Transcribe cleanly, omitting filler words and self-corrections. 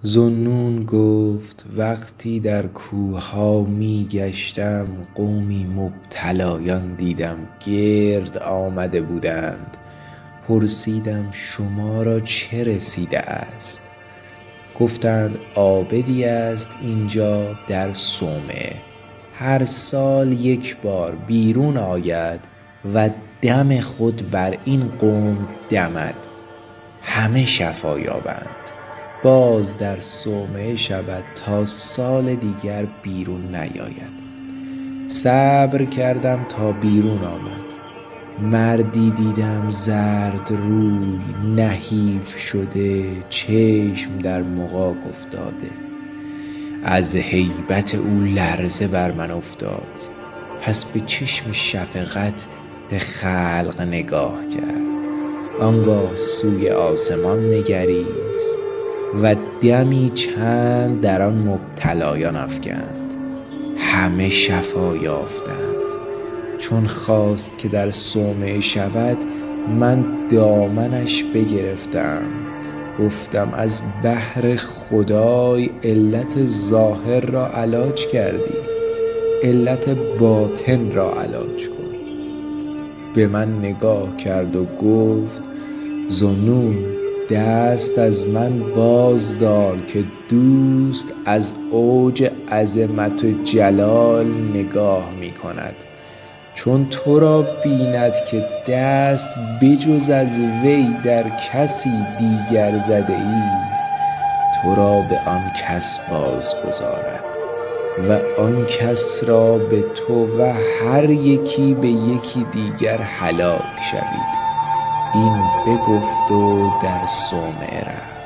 ذوالنون گفت وقتی در کوهها می گشتم قومی مبتلایان دیدم گرد آمده بودند. پرسیدم شما را چه رسیده است؟ گفتند عابدی است اینجا در صومعه، هر سال یک بار بیرون آید و دم خود بر این قوم دمد، همه شفا یابند. باز در صومعه شود تا سال دیگر بیرون نیاید. صبر کردم تا بیرون آمد. مردی دیدم زرد روی، نحیف شده، چشم در مغاک افتاده. از هیبت او لرزه بر من افتاد. پس به چشم شفقت به خلق نگاه کرد. آنگاه سوی آسمان نگریست و دمی چند در آن مبتلایان افکند، همه شفا یافتند. چون خواست که در صومعه شود من دامنش بگرفتم، گفتم از بهر خدای علت ظاهر را علاج کردی، علت باطن را علاج کن. به من نگاه کرد و گفت ذوالنون دست از من باز دار که دوست از اوج عظمت و جلال نگاه می کند. چون تو را بیند که دست بجز از وی در کسی دیگر زده ای، تو را به آن کس باز گذارد و آن کس را به تو و هر یکی به یکی دیگر هلاک شوید. این بگفت و در صومعه رفت.